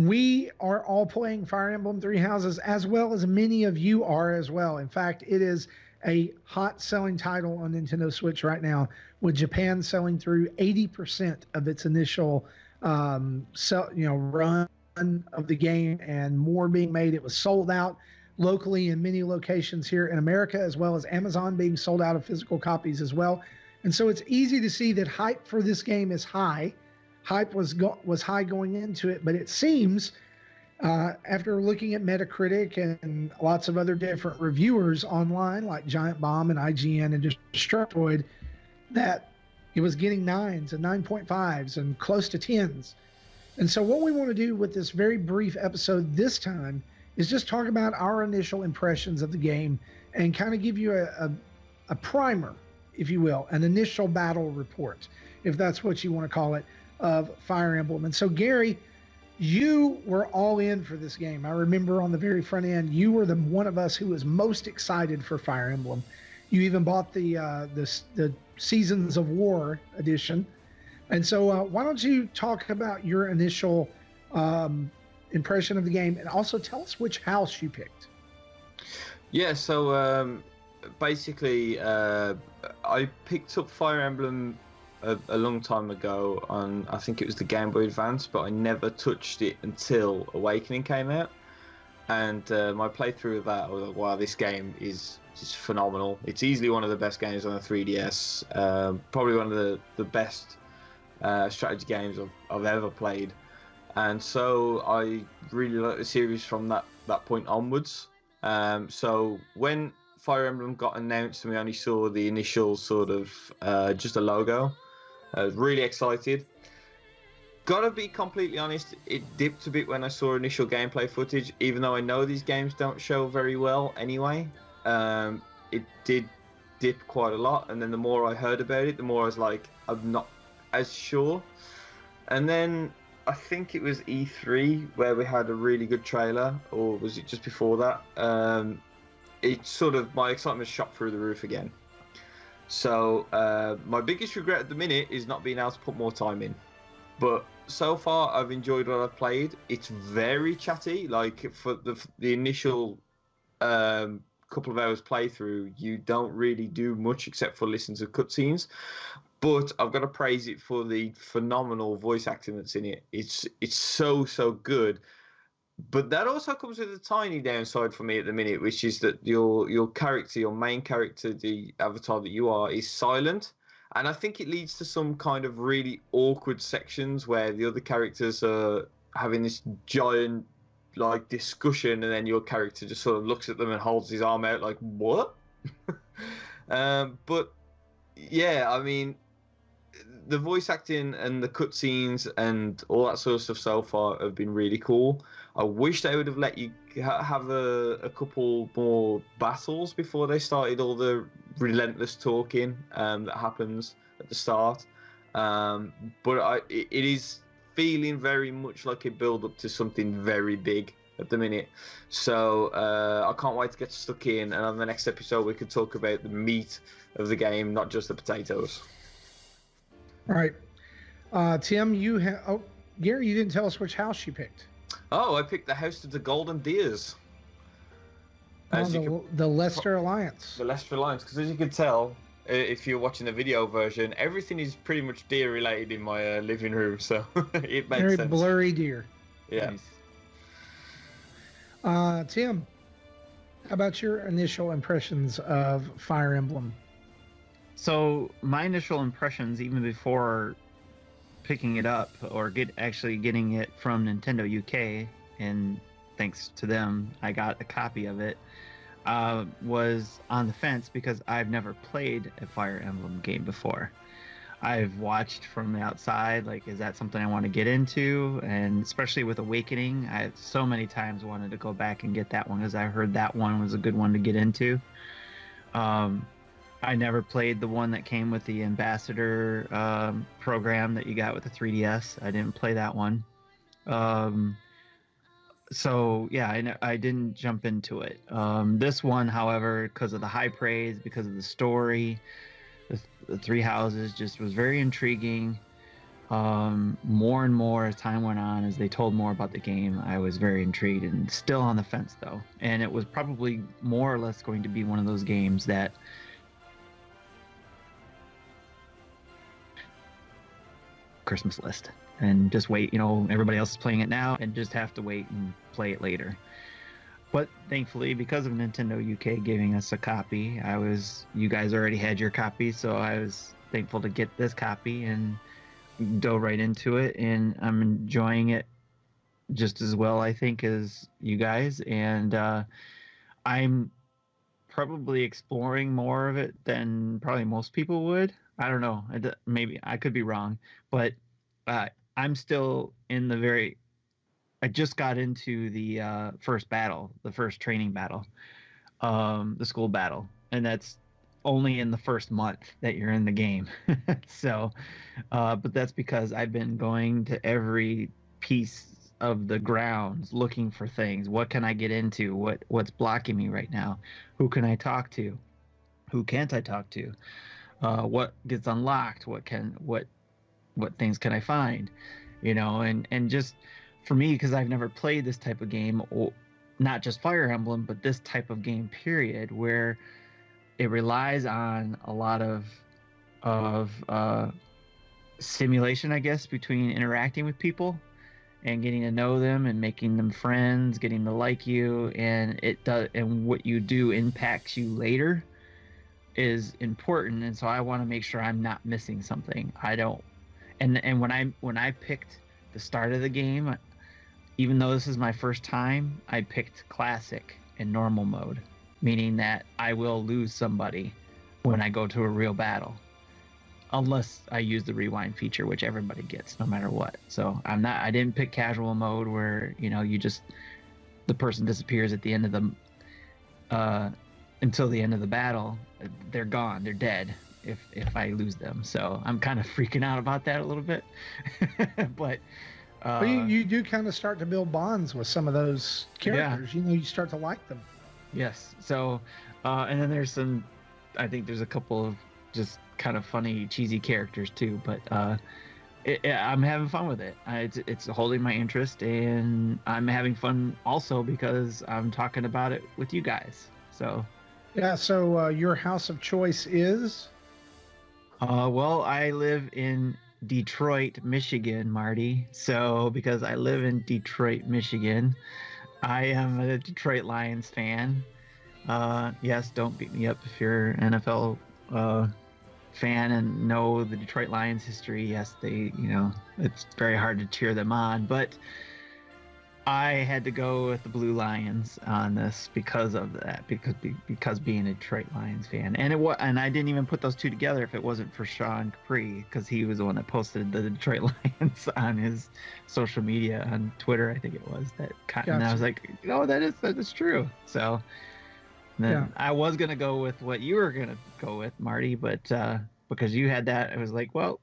We are all playing Fire Emblem Three Houses, as well as many of you are as well. In fact, it is a hot selling title on Nintendo Switch right now, with Japan selling through 80% of its initial run of the game, and more being made. It was sold out locally in many locations here in America, as well as Amazon being sold out of physical copies as well. And so it's easy to see that hype for this game is high. Hype was high going into it, but it seems after looking at Metacritic and lots of other different reviewers online like Giant Bomb and IGN and Destructoid, that it was getting 9s and 9.5s and close to 10s. And so what we want to do with this very brief episode this time is just talk about our initial impressions of the game and kind of give you a primer, if you will, an initial battle report, if that's what you want to call it, of Fire Emblem. And so, Gary, you were all in for this game. I remember on the very front end, you were the one of us who was most excited for Fire Emblem. You even bought the Seasons of War edition. And so why don't you talk about your initial impression of the game, and also tell us which house you picked. Yeah, so basically I picked up Fire Emblem a long time ago on, I think it was the Game Boy Advance, but I never touched it until Awakening came out. And my playthrough of that, I was like, wow, this game is just phenomenal. It's easily one of the best games on the 3DS, probably one of the best strategy games I've ever played. And so I really liked the series from that point onwards. So when Fire Emblem got announced and we only saw the initial sort of just a logo, I was really excited. Gotta be completely honest, it dipped a bit when I saw initial gameplay footage, even though I know these games don't show very well anyway. It did dip quite a lot, and then the more I heard about it, the more I was like, I'm not as sure. And then I think it was E3 where we had a really good trailer, or was it just before that? It sort of, my excitement shot through the roof again. So my biggest regret at the minute is not being able to put more time in. But so far, I've enjoyed what I've played. It's very chatty. Like for the initial couple of hours playthrough, you don't really do much except for listen to cutscenes. But I've got to praise it for the phenomenal voice acting that's in it. It's so good. But that also comes with a tiny downside for me at the minute, which is that your character, your main character, the avatar that you are, is silent. And I think it leads to some kind of really awkward sections where the other characters are having this giant like discussion, and then your character just sort of looks at them and holds his arm out like, what? But yeah, I mean, the voice acting and the cutscenes and all that sort of stuff so far have been really cool. I wish they would have let you have a couple more battles before they started all the relentless talking that happens at the start. But it is feeling very much like a build up to something very big at the minute. So I can't wait to get stuck in, and on the next episode we could talk about the meat of the game, not just the potatoes. All right. Tim, Gary, you didn't tell us which house you picked. Oh, I picked the House of the Golden Deers. The Leicester Alliance. The Leicester Alliance, because as you can tell, if you're watching the video version, everything is pretty much deer related in my living room, so it makes sense. Very blurry deer. Yeah. Nice. Tim, how about your initial impressions of Fire Emblem? So my initial impressions, even before picking it up or actually getting it from Nintendo UK, and thanks to them, I got a copy of it, was on the fence because I've never played a Fire Emblem game before. I've watched from the outside, like, is that something I want to get into? And especially with Awakening, I so many times wanted to go back and get that one because I heard that one was a good one to get into. I never played the one that came with the Ambassador program that you got with the 3DS. I didn't play that one. So yeah, I didn't jump into it. This one, however, because of the high praise, because of the story, the Three Houses just was very intriguing. More and more as time went on, as they told more about the game, I was very intrigued and still on the fence though. And it was probably more or less going to be one of those games that Christmas list and just wait, everybody else is playing it now and just have to wait and play it later. But thankfully, because of Nintendo UK giving us a copy, you guys already had your copy, so I was thankful to get this copy and dove right into it, and I'm enjoying it just as well, I think, as you guys. And I'm probably exploring more of it than probably most people would. I don't know. Maybe I could be wrong, but I'm still in I just got into the first battle, the first training battle, the school battle, and that's only in the first month that you're in the game. So, but that's because I've been going to every piece of the grounds looking for things. What can I get into? What's blocking me right now? Who can I talk to? Who can't I talk to? What gets unlocked? What things can I find? And just for me, because I've never played this type of game, or not just Fire Emblem, but this type of game period, where it relies on a lot of simulation, I guess, between interacting with people and getting to know them and making them friends, getting to like you, and what you do impacts you later is important. And so I want to make sure I'm not missing something. And when I picked the start of the game, even though this is my first time, I picked classic and normal mode, meaning that I will lose somebody when I go to a real battle, unless I use the rewind feature, which everybody gets no matter what. So I didn't pick casual mode where, the person disappears at the end of the, until the end of the battle. They're gone, they're dead if I lose them. So I'm kind of freaking out about that a little bit. But well, you do kind of start to build bonds with some of those characters. Yeah. You start to like them. Yes. So, and then I think there's a couple of just kind of funny, cheesy characters too. But I'm having fun with it. It's holding my interest, and I'm having fun also because I'm talking about it with you guys. So. Yeah. So your house of choice is? Well, I live in Detroit, Michigan, Marty. So because I live in Detroit, Michigan, I am a Detroit Lions fan. Yes, don't beat me up if you're an NFL fan and know the Detroit Lions history. Yes, it's very hard to cheer them on, but I had to go with the Blue Lions on this because of that, because being a Detroit Lions fan, and I didn't even put those two together if it wasn't for Sean Capri, because he was the one that posted the Detroit Lions on his social media on Twitter, I think it was that. Gotcha. And I was like, that is true. So then I was gonna go with what you were gonna go with, Marty, but because you had that, I was like, well,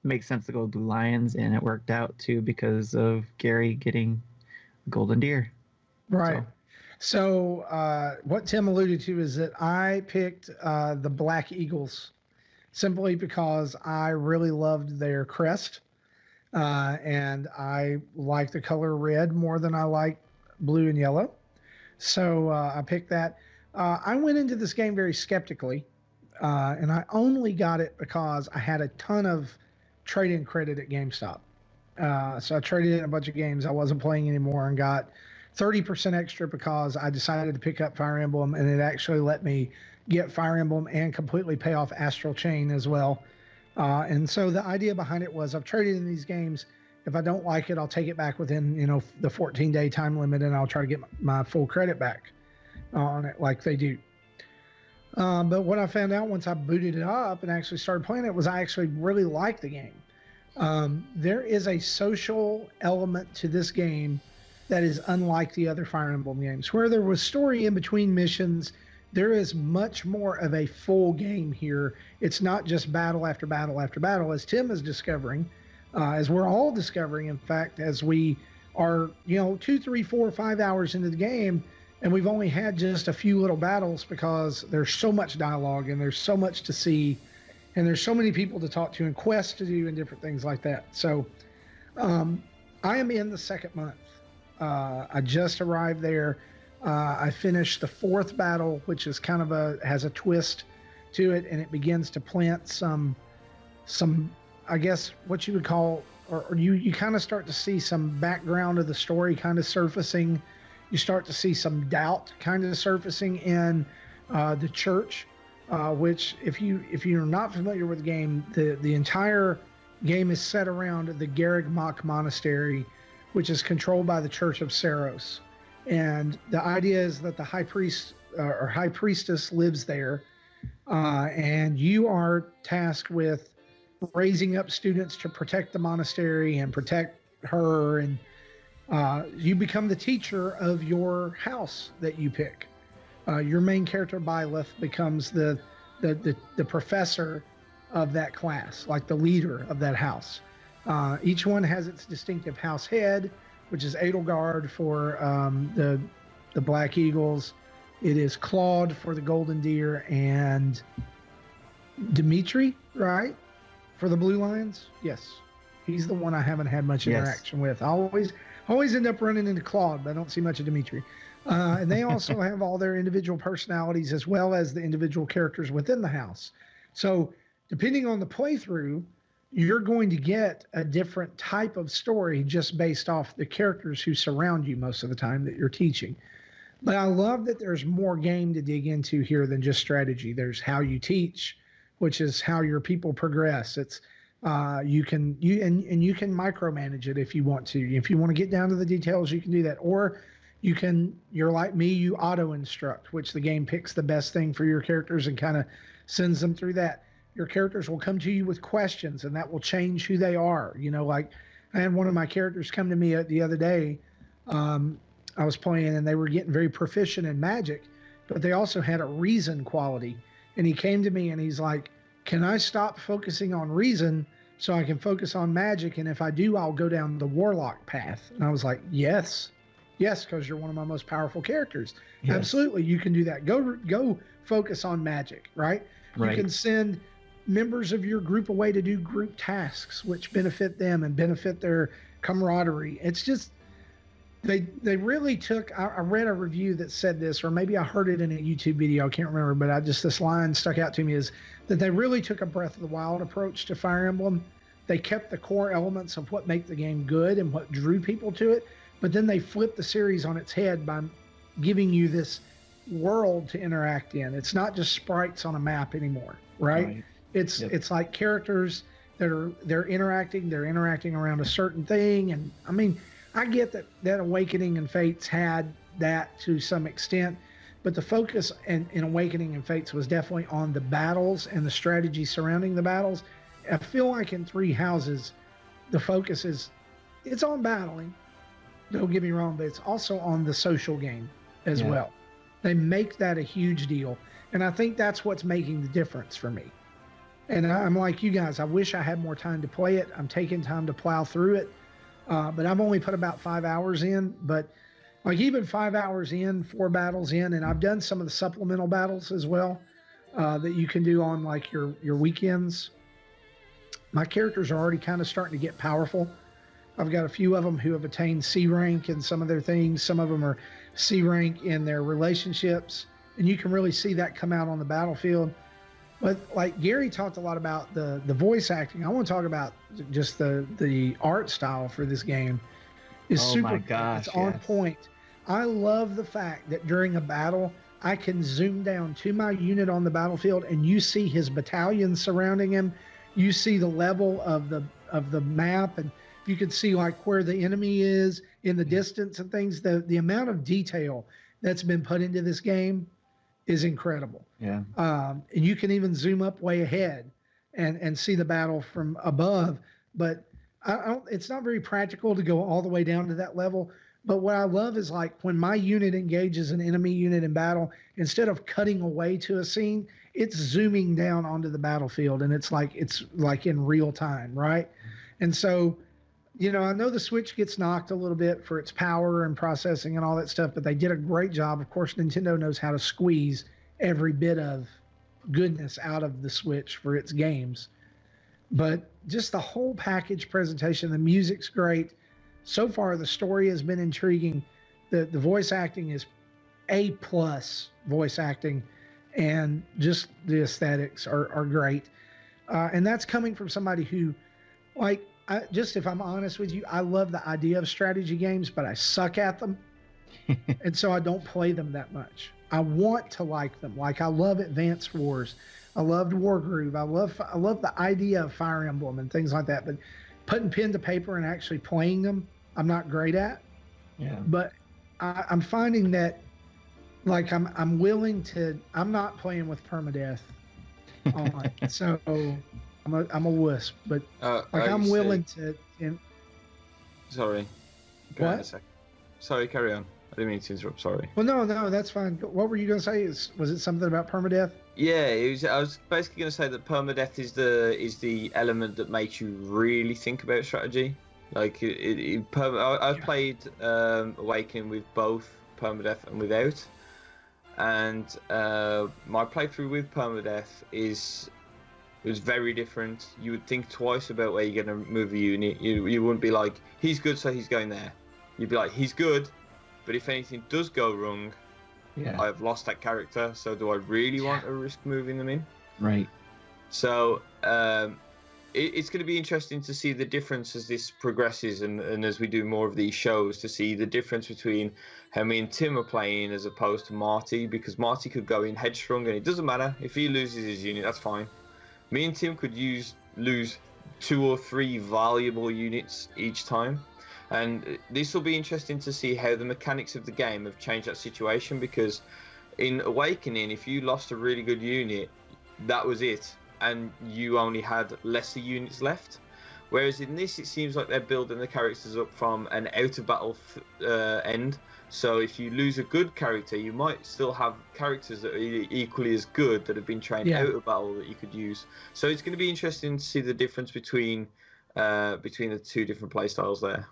it makes sense to go Blue Lions, and it worked out too because of Gary getting Golden Deer. Right. So what Tim alluded to is that I picked the Black Eagles simply because I really loved their crest. And I like the color red more than I like blue and yellow. So I picked that. I went into this game very skeptically, and I only got it because I had a ton of trade-in credit at GameStop. So I traded in a bunch of games I wasn't playing anymore and got 30% extra because I decided to pick up Fire Emblem, and it actually let me get Fire Emblem and completely pay off Astral Chain as well. And so the idea behind it was I've traded in these games. If I don't like it, I'll take it back within, the 14-day time limit, and I'll try to get my full credit back on it like they do. But what I found out once I booted it up and actually started playing it was I actually really liked the game. There is a social element to this game that is unlike the other Fire Emblem games. Where there was story in between missions, there is much more of a full game here. It's not just battle after battle after battle, as Tim is discovering, as we're all discovering, in fact, as we are, 2, 3, 4, 5 hours into the game, and we've only had just a few little battles because there's so much dialogue and there's so much to see and there's so many people to talk to and quests to do and different things like that. So I am in the second month. I just arrived there. I finished the fourth battle, which is kind of has a twist to it, and it begins to plant some I guess what you would call, or you kind of start to see some background of the story kind of surfacing. You start to see some doubt kind of surfacing in the church, which if you're not familiar with the game, the entire game is set around the Garreg Monastery, which is controlled by the Church of Saros. And the idea is that the high priest or high priestess lives there, and you are tasked with raising up students to protect the monastery and protect her, and you become the teacher of your house that you pick. Your main character, Byleth, becomes the professor of that class, like the leader of that house. Each one has its distinctive house head, which is Edelgard for the Black Eagles. It is Claude for the Golden Deer, and Dimitri, right, for the Blue Lions. Yes, he's the one I haven't had much interaction with. I always end up running into Claude, but I don't see much of Dimitri. And they also have all their individual personalities as well as the individual characters within the house. So depending on the playthrough, you're going to get a different type of story just based off the characters who surround you most of the time that you're teaching. But I love that there's more game to dig into here than just strategy. There's how you teach, which is how your people progress. It's you can micromanage it if you want to. If you want to get down to the details, you can do that. Or you're like me, you auto instruct, which the game picks the best thing for your characters and kind of sends them through that. Your characters will come to you with questions, and that will change who they are. Like I had one of my characters come to me the other day. I was playing, and they were getting very proficient in magic, but they also had a reason quality. And he came to me, and he's like, "Can I stop focusing on reason so I can focus on magic? And if I do, I'll go down the warlock path." And I was like, yes, because you're one of my most powerful characters. Yes. Absolutely, you can do that. Go focus on magic, right? You can send members of your group away to do group tasks, which benefit them and benefit their camaraderie. It's just, they really took, I read a review that said this, or maybe I heard it in a YouTube video, I can't remember, but this line stuck out to me, is that they really took a Breath of the Wild approach to Fire Emblem. They kept the core elements of what make the game good and what drew people to it, but then they flipped the series on its head by giving you this world to interact in. It's not just sprites on a map anymore, right? It's like characters they're interacting around a certain thing. And I mean, I get that Awakening and Fates had that to some extent, but the focus in Awakening and Fates was definitely on the battles and the strategy surrounding the battles. I feel like in Three Houses, the focus it's on battling, don't get me wrong, but it's also on the social game as well. They make that a huge deal, and I think that's what's making the difference for me. And I'm like you guys, I wish I had more time to play it. I'm taking time to plow through it, but I've only put about 5 hours in. But like even 5 hours in, 4 battles in, and I've done some of the supplemental battles as well that you can do on like your weekends. My characters are already kind of starting to get powerful. I've got a few of them who have attained C rank in some of their things. Some of them are C rank in their relationships, and you can really see that come out on the battlefield. But like Gary talked a lot about the voice acting, I want to talk about just the art style for this game. Is super. My gosh, it's on point. I love the fact that during a battle, I can zoom down to my unit on the battlefield, and you see his battalion surrounding him. You see the level of the map, and you can see like where the enemy is in the distance and things. The amount of detail that's been put into this game is incredible. Yeah. And you can even zoom up way ahead and see the battle from above. But it's not very practical to go all the way down to that level. But what I love is like when my unit engages an enemy unit in battle, instead of cutting away to a scene, it's zooming down onto the battlefield, and it's like in real time, right? And so, I know the Switch gets knocked a little bit for its power and processing and all that stuff, but they did a great job. Of course, Nintendo knows how to squeeze every bit of goodness out of the Switch for its games. But just the whole package presentation, the music's great. So far, the story has been intriguing. The voice acting is A+ voice acting, and just the aesthetics are great. And that's coming from somebody who, like, just if I'm honest with you, I love the idea of strategy games, but I suck at them. And so I don't play them that much. I want to like them. Like, I love Advance Wars. I loved Wargroove. I love the idea of Fire Emblem and things like that. But putting pen to paper and actually playing them, I'm not great at. Yeah. But I'm finding that, like, I'm willing to. I'm not playing with permadeath on, so I'm a wuss. But like, I'm willing to. Sorry. Go on a sec. Sorry, carry on. I didn't mean to interrupt. Sorry. Well, no, that's fine. What were you going to say? Was it something about permadeath? Yeah, I was basically going to say that permadeath is the element that makes you really think about strategy. Like, I've played Awakening with both permadeath and without, and my playthrough with permadeath was very different. You would think twice about where you're going to move a unit. You wouldn't be like, he's good, so he's going there. You'd be like, he's good, but if anything does go wrong, I've lost that character, so do I really want to risk moving them in? Right. So it's going to be interesting to see the difference as this progresses, and as we do more of these shows, to see the difference between how me and Tim are playing as opposed to Marty, because Marty could go in headstrong and it doesn't matter. If he loses his unit, that's fine. Me and Tim could lose 2 or 3 valuable units each time. And this will be interesting to see how the mechanics of the game have changed that situation, because in Awakening, if you lost a really good unit, that was it, and you only had lesser units left. Whereas in this, it seems like they're building the characters up from an out-of-battle end. So if you lose a good character, you might still have characters that are equally as good that have been trained out of battle that you could use. So it's going to be interesting to see the difference between the two different playstyles there.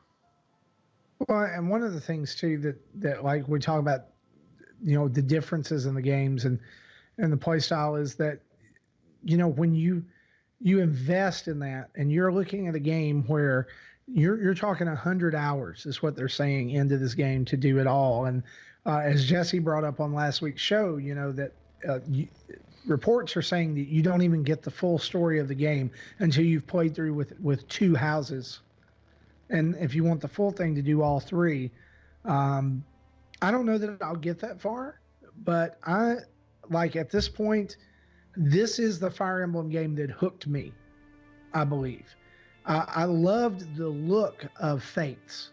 Well, and one of the things too that like we talk about, the differences in the games and the play style is that, when you invest in that and you're looking at a game where you're talking 100 hours is what they're saying into this game to do it all. And as Jesse brought up on last week's show, that reports are saying that you don't even get the full story of the game until you've played through with 2 houses. And if you want the full thing, to do all 3. I don't know that I'll get that far, but at this point, this is the Fire Emblem game that hooked me, I believe. I loved the look of Fates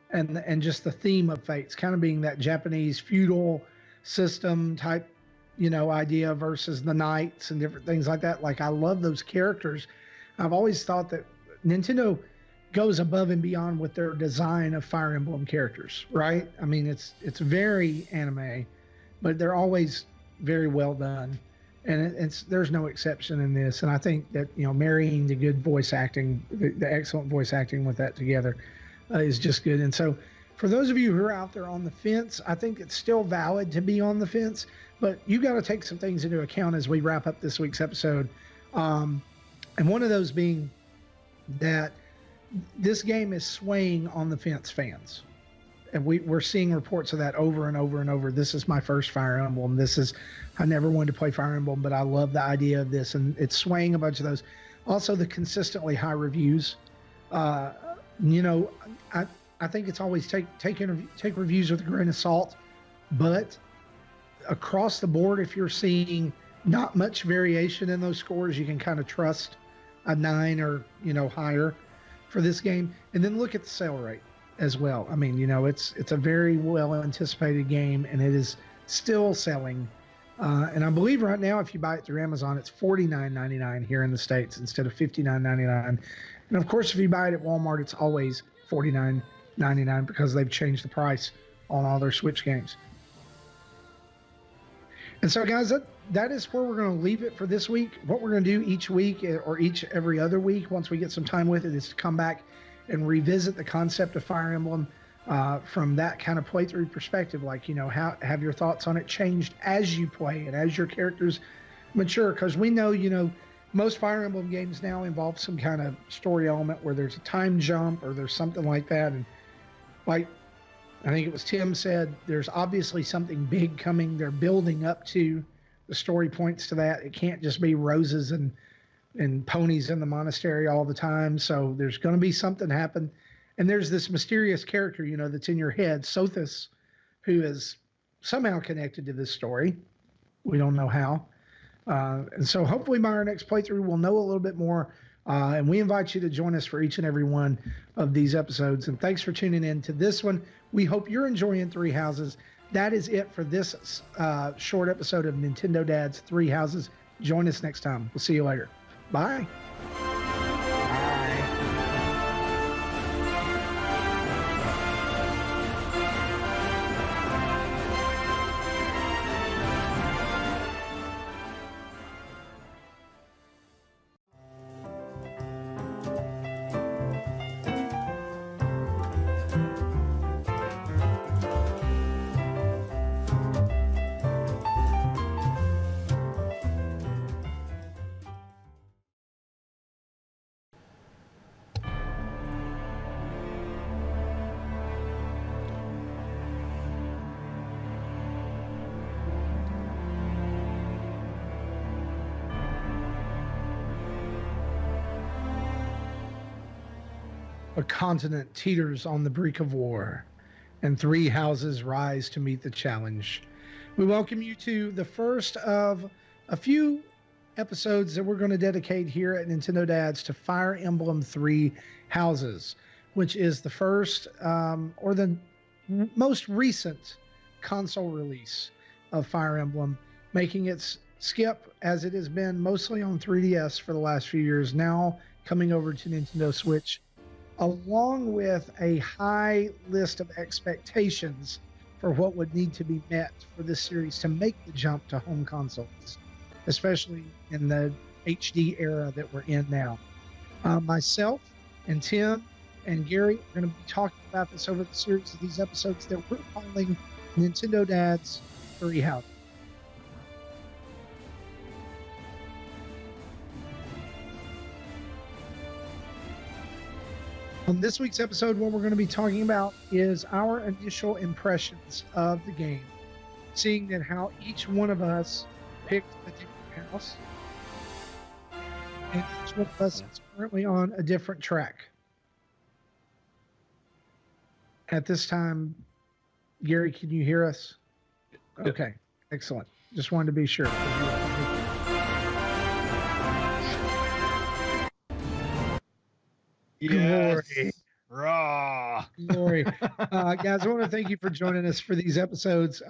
and just the theme of Fates, kind of being that Japanese feudal system type, idea versus the knights and different things like that. Like, I love those characters. I've always thought that Nintendo goes above and beyond with their design of Fire Emblem characters, right? I mean, it's very anime, but they're always very well done, and there's no exception in this. And I think that marrying the good voice acting, the excellent voice acting with that together, is just good. And so, for those of you who are out there on the fence, I think it's still valid to be on the fence, but you got to take some things into account as we wrap up this week's episode. And one of those being that this game is swaying on the fence fans. And we're seeing reports of that over and over and over. This is my first Fire Emblem. I never wanted to play Fire Emblem, but I love the idea of this. And it's swaying a bunch of those. Also, the consistently high reviews. I think it's always take reviews with a grain of salt. But across the board, if you're seeing not much variation in those scores, you can kind of trust a 9 or higher for this game. And then look at the sale rate as well. I mean, it's a very well anticipated game, and it is still selling. And I believe right now, if you buy it through Amazon, it's $49.99 here in the States instead of $59.99. And of course, if you buy it at Walmart, it's always $49.99 because they've changed the price on all their Switch games. And so, guys, that is where we're going to leave it for this week. What we're going to do each week or every other week, once we get some time with it, is to come back and revisit the concept of Fire Emblem from that kind of playthrough perspective. Like, how have your thoughts on it changed as you play and as your characters mature, because we know, most Fire Emblem games now involve some kind of story element where there's a time jump or there's something like that. And like, I think it was Tim said, there's obviously something big coming. They're building up to, the story points to that. It can't just be roses and ponies in the monastery all the time. So there's going to be something happen. And there's this mysterious character, that's in your head, Sothis, who is somehow connected to this story. We don't know how. And so hopefully by our next playthrough, we'll know a little bit more. And we invite you to join us for each and every one of these episodes. And thanks for tuning in to this one. We hope you're enjoying Three Houses. That is it for this short episode of Nintendo Dad's Three Houses. Join us next time. We'll see you later. Bye. A continent teeters on the brink of war, and three houses rise to meet the challenge. We welcome you to the first of a few episodes that we're going to dedicate here at Nintendo Dads to Fire Emblem Three Houses, which is the first or the most recent console release of Fire Emblem, making its skip, as it has been mostly on 3DS for the last few years, now coming over to Nintendo Switch, along with a high list of expectations for what would need to be met for this series to make the jump to home consoles, especially in the HD era that we're in now. Myself and Tim and Gary are going to be talking about this over the series of these episodes that we're calling Nintendo Dad's Three Houses. On this week's episode, what we're going to be talking about is our initial impressions of the game, seeing that how each one of us picked a different house, and each one of us is currently on a different track. At this time, Gary, can you hear us? Yep. Okay, excellent. Just wanted to be sure. Yes. Glory. Raw. Glory. Guys, I want to thank you for joining us for these episodes.